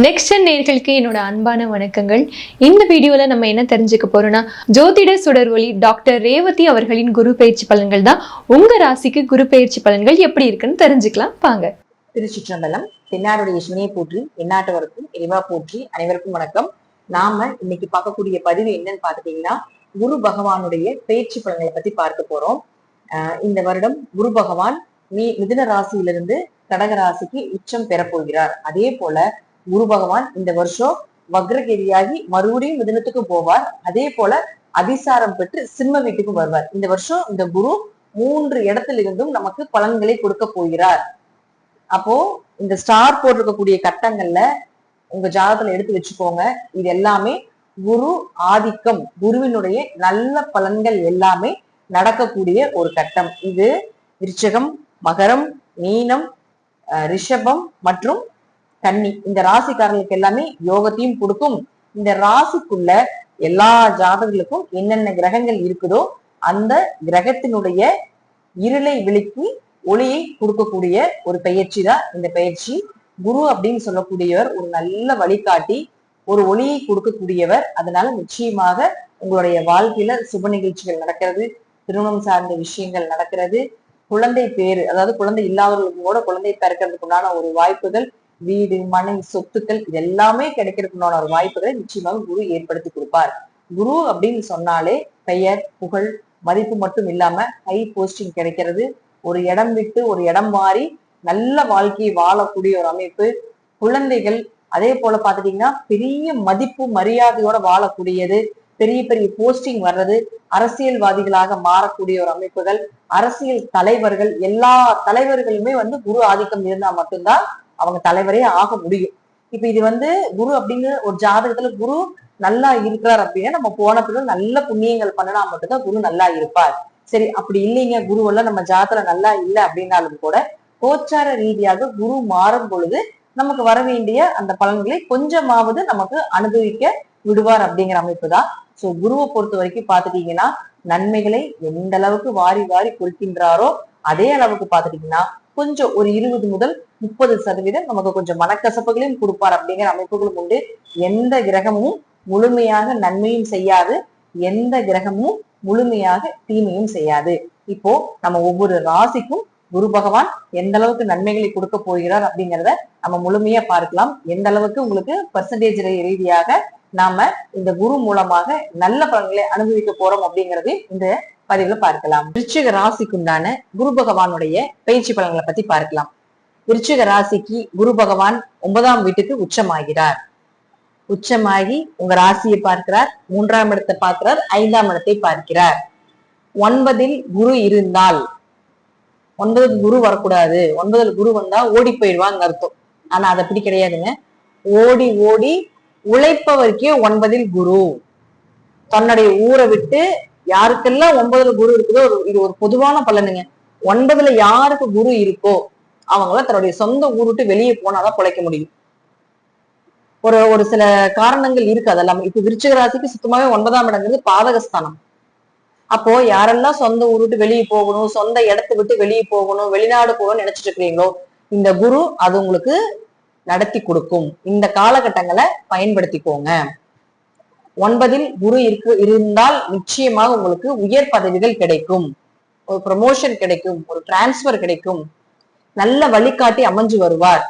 Next நேர்களுக்கு என்னோட அன்பான வணக்கங்கள். இந்த வீடியோல நம்ம என்ன தெரிஞ்சுக்க போறோம்னா, ஜோதிட சுடர் ஒளி டாக்டர் ரேவதி அவர்களின் குரு பயிற்சி பலன்கள் தான். உங்க ராசிக்கு குரு பயிற்சி பலன்கள் எப்படி இருக்குன்னு தெரிஞ்சுக்கலாம் வாங்க. திருச்சிற்றம்பலம். தென்னாருடைய சிவனையை போற்றி, எந்நாட்டவருக்கும் இறைவா போற்றி. அனைவருக்கும் வணக்கம். நாம இன்னைக்கு பார்க்கக்கூடிய பதிவு என்னன்னு பாத்துட்டீங்கன்னா, குரு பகவானுடைய பயிற்சி பலன்களை பத்தி பார்க்க போறோம். இந்த வருடம் குரு பகவான் மிதுன ராசியிலிருந்து கடக ராசிக்கு உச்சம் பெறப்போகிறார். அதே போல குரு பகவான் இந்த வருஷம் வக்ரகேதியாகி மறுபடியும் மிதுனத்துக்கு போவார். அதே போல அதிசாரம் பெற்று சிம்ம வீட்டுக்கும் வருவார். இந்த வருஷம் இந்த குரு 3 இடத்திலிருந்தும் நமக்கு பலன்களை கொடுக்க போகிறார். அப்போ இந்த ஸ்டார் போட்டிருக்கக்கூடிய கட்டங்கள்ல உங்க ஜாதகத்துல எடுத்து வச்சுக்கோங்க. இது எல்லாமே குரு ஆதிக்கம், குருவினுடைய நல்ல பலன்கள் எல்லாமே நடக்கக்கூடிய ஒரு கட்டம். இது விருச்சகம், மகரம், மீனம், ரிஷபம் மற்றும் கன்னி, இந்த ராசிக்காரர்களுக்கு எல்லாமே யோகத்தையும் கொடுக்கும். இந்த ராசிக்குள்ள எல்லா ஜாதகங்களுக்கும் என்னென்ன கிரகங்கள் இருக்குதோ அந்த கிரகத்தினுடைய இருளை விலக்கி ஒளியை கொடுக்கக்கூடிய ஒரு பயிற்சி தான் இந்த பயிற்சி. குரு அப்படின்னு சொல்லக்கூடியவர் ஒரு நல்ல வழிகாட்டி, ஒரு ஒளியை கொடுக்கக்கூடியவர். அதனால நிச்சயமாக உங்களுடைய வாழ்க்கையில சுப நிகழ்ச்சிகள் நடக்கிறது, திருமணம் சார்ந்த விஷயங்கள் நடக்கிறது, குழந்தை பேரு, அதாவது குழந்தை இல்லாதவர்களுக்கு கூட குழந்தை பிறக்கிறதுக்கு உண்டான ஒரு வாய்ப்புகள், வீடு, மனை, சொத்துக்கள் இது எல்லாமே கிடைக்கிறதுக்குண்டான ஒரு வாய்ப்புகளை நிச்சயமாக குரு ஏற்படுத்தி கொடுப்பார். குரு அப்படின்னு சொன்னாலே பெயர், புகழ், மதிப்பு மட்டும் இல்லாம ஹை போஸ்டிங் கிடைக்கிறது, ஒரு இடம் விட்டு ஒரு இடம் மாறி நல்ல வாழ்க்கையை வாழக்கூடிய ஒரு அமைப்பு, குழந்தைகள் அதே போல பாத்துட்டீங்கன்னா பெரிய மதிப்பு மரியாதையோட வாழக்கூடியது, பெரிய பெரிய போஸ்டிங் வர்றது, அரசியல்வாதிகளாக மாறக்கூடிய ஒரு அமைப்புகள், அரசியல் தலைவர்கள், எல்லா தலைவர்களுமே குரு ஆதிக்கம் இருந்தா மட்டும்தான் அவங்க தலைவரே ஆக முடியும். இப்ப இது குரு அப்படின்னு ஒரு ஜாதகத்துல குரு நல்லா இருக்கிறார் அப்படின்னா நம்ம போன பிறகு நல்ல புண்ணியங்கள் பண்ணினா மட்டும்தான் குரு நல்லா இருப்பார். சரி, அப்படி இல்லைங்க, குருவெல்லாம் நம்ம ஜாதகத்துல நல்லா இல்லை அப்படின்னாலும் கூட கோச்சார ரீதியாக குரு மாறும் பொழுது நமக்கு வர வேண்டிய அந்த பலன்களை கொஞ்சமாவது நமக்கு அனுபவிக்க விடுவார் அப்படிங்கிற அமைப்பு தான். சோ குருவை பொறுத்த வரைக்கும் பாத்துட்டீங்கன்னா நன்மைகளை எந்த அளவுக்கு வாரி வாரி கொடுக்கின்றாரோ அதே அளவுக்கு பாத்துட்டீங்கன்னா கொஞ்சம் ஒரு 20 முதல் 30% நமக்கு கொஞ்சம் மனக்கசப்புகளையும் கொடுப்பார் அப்படிங்கிற அமைப்புகளும் உண்டு. எந்த கிரகமும் முழுமையாக நன்மையும் செய்யாது, எந்த கிரகமும் முழுமையாக தீமையும் செய்யாது. இப்போ நம்ம ஒவ்வொரு ராசிக்கும் குரு பகவான் எந்த அளவுக்கு நன்மைகளை கொடுக்க போகிறார் அப்படிங்கிறத நம்ம முழுமையா பார்க்கலாம். எந்த அளவுக்கு உங்களுக்கு பெர்சன்டேஜ் ரீதியாக நாம இந்த குரு மூலமாக நல்ல பலன்களை அனுபவிக்க போறோம் அப்படிங்கிறது இந்த பதிவுல பார்க்கலாம். விருச்சிக ராசிக்குண்டான குரு பகவானுடைய பயிற்சி பலன்களை பத்தி பார்க்கலாம். விருச்சிக ராசிக்கு குரு பகவான் 9ஆம் வீட்டுக்கு உச்சமாகிறார். உச்சமாகி உங்க ராசியை பார்க்கிறார், 3ஆம் இடத்தை பார்க்கிறார், 5ஆம் இடத்தை பார்க்கிறார். 9ல் குரு இருந்தால், 9ல் குரு வரக்கூடாது, 9ல் குரு வந்தா ஓடி போயிடுவாங்க அர்த்தம். ஆனா அது அப்படி கிடையாதுங்க. ஓடி ஓடி உழைப்பவருக்கே 9ல் குரு. தன்னுடைய ஊரை விட்டு யாருக்கெல்லாம் 9ல் குரு இருக்குதோ, இது ஒரு பொதுவான பலனுங்க. 9ல் யாருக்கு குரு இருக்கோ அவங்கள தன்னுடைய சொந்த ஊர் விட்டு வெளியே போனாதான் பிழைக்க முடியும். ஒரு சில காரணங்கள் இருக்கு அதெல்லாம். இப்ப விருச்சிக ராசிக்கு சுத்தமாவே 9ஆம் இடங்கிறது பாதகஸ்தானம். அப்போ யாரெல்லாம் சொந்த ஊர் விட்டு வெளியே போகணும், சொந்த இடத்தை விட்டு வெளியே போகணும், வெளிநாடு போகணும்னு நினைச்சிட்டு இருக்கிறீங்களோ இந்த குரு அது உங்களுக்கு நடத்தி கொடுக்கும். இந்த காலகட்டங்களை பயன்படுத்திக்கோங்க. 9ல் குரு இருந்தால் நிச்சயமாக உங்களுக்கு உயர் பதவிகள் கிடைக்கும், ஒரு ப்ரமோஷன் கிடைக்கும், ஒரு டிரான்ஸ்பர் கிடைக்கும், நல்ல வழிகாட்டி அமைஞ்சு வருவார்,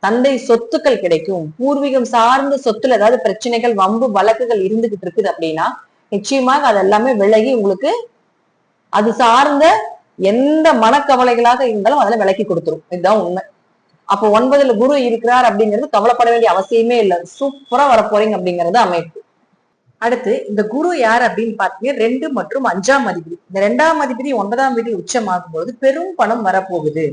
தந்தை சொத்துக்கள் கிடைக்கும், பூர்வீகம் சார்ந்த சொத்துல ஏதாவது பிரச்சனைகள், வம்பு வழக்குகள் இருந்துகிட்டு இருக்குது அப்படின்னா நிச்சயமாக அது எல்லாமே விலகி உங்களுக்கு அது சார்ந்த எந்த மனக்கவலைகளாக இருந்தாலும் அதெல்லாம் விலக்கி கொடுத்துரும். இதுதான் உண்மை. அப்போ 9ல் குரு இருக்கிறார் அப்படிங்கிறது கவலைப்பட வேண்டிய அவசியமே இல்லை. சூப்பரா வரப்போறீங்க அப்படிங்கிறது அமைப்பு. அடுத்து இந்த குரு யார் அப்படின்னு பாத்தீங்கன்னா 2 மற்றும் 5ஆம் அதிபதி. இந்த 2ஆம் அதிபதி 9ஆம் வீட்டில் உச்சமாகும் போது பெரும் பணம் வரப்போகுது.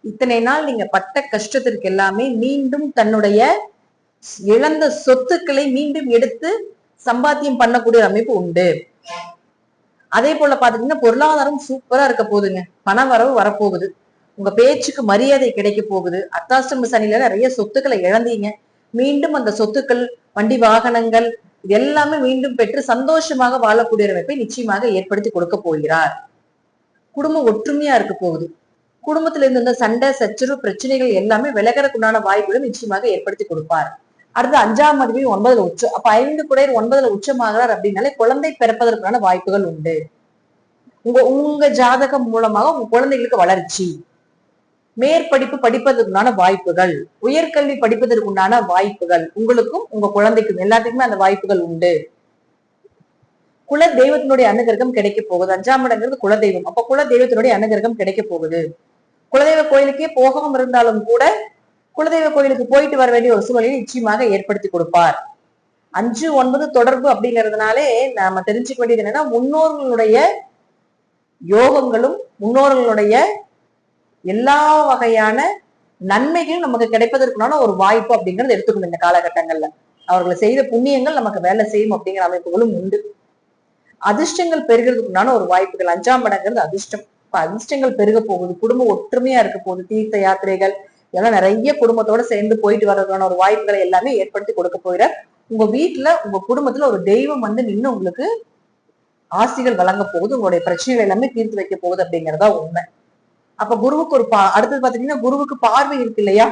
இத்தனை நாள் நீங்க பட்ட கஷ்டத்திற்கு எல்லாமே மீண்டும் தன்னுடைய இழந்த சொத்துக்களை மீண்டும் எடுத்து சம்பாத்தியம் பண்ணக்கூடிய அமைப்பு உண்டு. அதே போல பாத்தீங்கன்னா பொருளாதாரம் சூப்பரா இருக்க போகுதுங்க. பண வரவு வரப்போகுது, உங்க பேச்சுக்கு மரியாதை கிடைக்க போகுது. அர்த்தாஷ்டம சனியில நிறைய சொத்துக்களை இழந்தீங்க, மீண்டும் அந்த சொத்துக்கள், வண்டி வாகனங்கள் இது எல்லாமே மீண்டும் பெற்று சந்தோஷமாக வாழக்கூடிய அமைப்பை நிச்சயமாக ஏற்படுத்தி கொடுக்க போகிறார். குடும்பம் ஒற்றுமையா இருக்க போகுது. குடும்பத்துல இருந்த சண்டை சச்சரவு பிரச்சனைகள் எல்லாமே விலகிறதுக்குண்டான வாய்ப்புகளும் நிச்சயமாக ஏற்படுத்தி கொடுப்பார். அடுத்து 5ஆம் அதிபதி 9ல உச்சம். அப்ப 5 குடையர் 9ல உச்சமாகிறார் அப்படின்னாலே குழந்தை பிறப்பதற்கான வாய்ப்புகள் உண்டு. உங்க ஜாதகம் மூலமாக உங்க குழந்தைகளுக்கு வளர்ச்சி, மேற்படிப்பு படிப்பதற்குண்டான வாய்ப்புகள், உயர்கல்வி படிப்பதற்குண்டான வாய்ப்புகள் உங்களுக்கும் உங்க குழந்தைக்கும் எல்லாத்துக்குமே அந்த வாய்ப்புகள் உண்டு. குல தெய்வத்தினுடைய அனுகிரகம் கிடைக்க போகுது. 5ஆம் இடங்கிறது குலதெய்வம். அப்ப குல தெய்வத்தினுடைய அனுகிரகம் கிடைக்க போகுது. குலதெய்வ கோயிலுக்கே போகாம இருந்தாலும் கூட குலதெய்வ கோயிலுக்கு போயிட்டு வர வேண்டிய ஒரு சூழலை நிச்சயமாக ஏற்படுத்தி கொடுப்பார். 5, 9 தொடர்பு அப்படிங்கிறதுனாலே நாம தெரிஞ்சுக்க வேண்டியது என்னன்னா, முன்னோர்களுடைய யோகங்களும் முன்னோர்களுடைய எல்லா வகையான நன்மைகளும் நமக்கு கிடைப்பதற்குனால ஒரு வாய்ப்பு அப்படிங்கறது எடுத்துக்கணும். இந்த காலகட்டங்கள்ல அவர்களை செய்த புண்ணியங்கள் நமக்கு வேலை செய்யும் அப்படிங்கிற அமைப்புகளும் உண்டு. அதிர்ஷ்டங்கள் பெருகிறதுக்குண்டான ஒரு வாய்ப்புகள். 5ஆம் இடங்கிறது அதிர்ஷ்டம். அதிர்ஷ்டங்கள் பெருக போகுது. குடும்பம் ஒற்றுமையா இருக்க போகுது. தீர்த்த யாத்திரைகள் இதெல்லாம் நிறைய குடும்பத்தோட சேர்ந்து போயிட்டு வர்றதுக்கான ஒரு வாய்ப்புகளை எல்லாமே ஏற்படுத்தி கொடுக்க போகிற உங்க வீட்டுல உங்க குடும்பத்துல ஒரு தெய்வம் நின்று உங்களுக்கு ஆசிகள் வழங்க போகுது. உங்களுடைய பிரச்சனைகள் எல்லாமே தீர்த்து வைக்க போகுது அப்படிங்கறதா உண்மை. அப்ப குருவுக்கு ஒரு அடுத்தது பாத்தீங்கன்னா, குருவுக்கு பார்வை இருக்கு இல்லையா?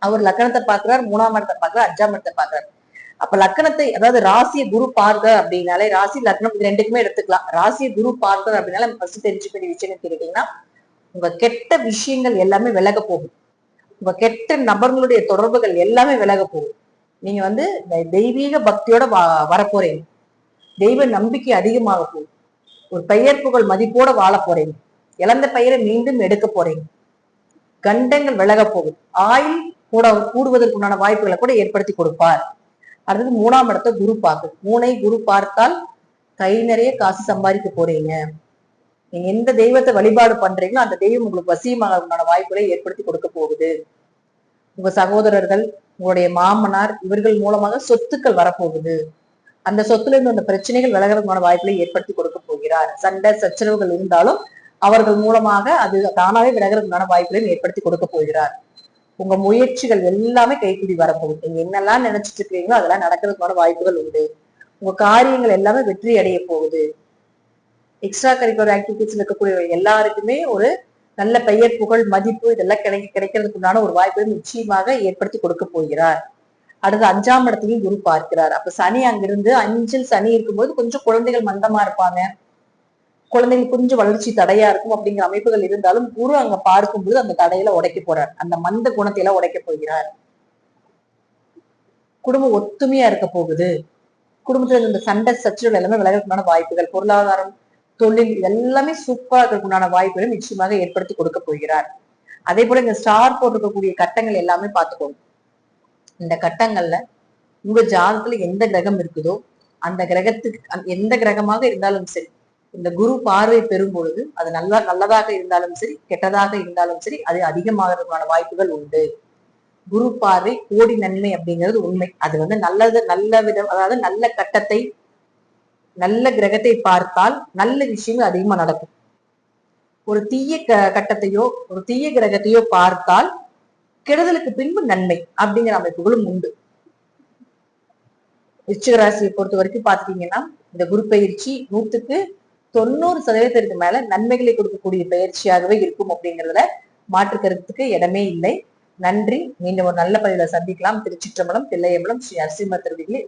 அவர் லக்கணத்தை பாக்குறாரு, 3ஆம் இடத்தை பாக்குறாரு, 5ஆம் இடத்தை பாக்குறாரு. அப்ப லக்கணத்தை, அதாவது ராசியை குரு பார்க்க அப்படின்னாலே, ராசி லக்னம் இது ரெண்டுக்குமே எடுத்துக்கலாம். ராசியை குரு பார்க்க அப்படின்னால ஃபர்ஸ்ட் தெரிஞ்சுக்க வேண்டிய விஷயம் கேட்டீங்கன்னா, உங்க கெட்ட விஷயங்கள் எல்லாமே விலக போகும். உங்க கெட்ட நபர்களுடைய தொடர்புகள் எல்லாமே விலக போகும். நீங்க தெய்வீக பக்தியோட வரப்போறீங்க. தெய்வ நம்பிக்கை அதிகமாக போகும். ஒரு பெயர் புகழ் மதிப்போட வாழ போறீங்க. இழந்த பெயரை மீண்டும் எடுக்க போறீங்க. கண்டங்கள் விலக போகுது. ஆயுள் கூடுவதற்குண்டான வாய்ப்புகளை கூட ஏற்படுத்தி கொடுப்பார். அடுத்தது 3ஆம் இடத்தை குரு பார்க்கு. 3ஐ குரு பார்த்தால் கை நிறைய காசு சம்பாதிக்க போறீங்க. நீங்க எந்த தெய்வத்தை வழிபாடு பண்றீங்களோ அந்த தெய்வம் உங்களுக்கு வசியமான வாய்ப்புகளை ஏற்படுத்தி கொடுக்க போகுது. உங்க சகோதரர்கள், உங்களுடைய மாமனார் இவர்கள் மூலமாக சொத்துக்கள் வரப்போகுது. அந்த சொத்துல இருந்து அந்த பிரச்சனைகள் விலகிறதுக்கான வாய்ப்புகளை ஏற்படுத்தி கொடுக்க போகிறார். சண்டை சச்சரவுகள் இருந்தாலும் அவர்கள் மூலமாக அது தானாவே விலகிறதுக்கான வாய்ப்புகளையும் ஏற்படுத்தி கொடுக்க போகிறார். உங்க முயற்சிகள் எல்லாமே கைக்கூடி வரப்போகுது. நீங்க என்னெல்லாம் நினைச்சிட்டு இருக்கீங்களோ அதெல்லாம் நடக்கிறதுக்கான வாய்ப்புகள் உண்டு. உங்க காரியங்கள் எல்லாமே வெற்றி அடைய போகுது. எக்ஸ்ட்ரா கரிக்குலர் ஆக்டிவிட்டிஸ்ல இருக்கக்கூடிய எல்லாருக்குமே ஒரு நல்ல பெயர் புகழ் மதிப்பு இதெல்லாம் கிடைக்கிறதுக்குண்டான ஒரு வாய்ப்பை நிச்சயமாக ஏற்படுத்தி கொடுக்க போகிறார். அடுத்து 5ஆம் இடத்தையும் குரு பார்க்கிறார். அப்ப சனி அங்கிருந்து 5ல் சனி இருக்கும்போது கொஞ்சம் குழந்தைகள் மந்தமா இருப்பாங்க. குழந்தைகள் கொஞ்சம் வளர்ச்சி தடையா இருக்கும் அப்படிங்கிற அமைப்புகள் இருந்தாலும் குரு அங்க பார்க்கும்போது அந்த தடையில உடைக்க போறார். அந்த மந்த குணத்தை எல்லாம் உடைக்க போகிறார். குடும்பம் ஒத்துமையா இருக்க போகுது. குடும்பத்துல இந்த சண்டை சச்சரவுகள் எல்லாமே விலகிறதுக்கான வாய்ப்புகள், பொருளாதாரம், தொழில் எல்லாமே சூப்பரா இருக்கிறதுக்குண்டான வாய்ப்புகளை நிச்சயமாக ஏற்படுத்தி கொடுக்க போகிறார். அதே போல இந்த ஸ்டார் போட்டிருக்கக்கூடிய கட்டங்கள் எல்லாமே பார்த்துக்கோங்க. இந்த கட்டங்கள்ல உங்க ஜாதகத்துல எந்த கிரகம் இருக்குதோ அந்த கிரகத்துக்கு எந்த கிரகமாக இருந்தாலும் சரி, இந்த குரு பார்வை பெறும் பொழுது அது நல்லதாக இருந்தாலும் சரி, கெட்டதாக இருந்தாலும் சரி, அது அதிகமாகிறதுக்கான வாய்ப்புகள் உண்டு. குரு பார்வை கோடி நன்மை அப்படிங்கிறது உண்மை. அது நல்ல விதம், அதாவது நல்ல கட்டத்தை நல்ல கிரகத்தை பார்த்தால் நல்ல விஷயங்கள் அதிகமா நடக்கும். ஒரு தீய கட்டத்தையோ ஒரு தீய கிரகத்தையோ பார்த்தால் கெடுதலுக்கு பின்பு நன்மை அப்படிங்கிற அமைப்புகளும் உண்டு. விருச்சிக ராசியை பொறுத்த வரைக்கும் பாத்துட்டீங்கன்னா இந்த குரு பயிற்சி 100க்கு 90% மேல நன்மைகளை கொடுக்கக்கூடிய பயிற்சியாகவே இருக்கும் அப்படிங்கிறதுல மாற்று கருத்துக்கு இடமே இல்லை. நன்றி. மீண்டும் ஒரு நல்ல பதிவுல சந்திக்கலாம். திருச்சிற்றம்பலம், தில்லையம்பலம், ஸ்ரீ நரசிம்மர் திருவிகளே.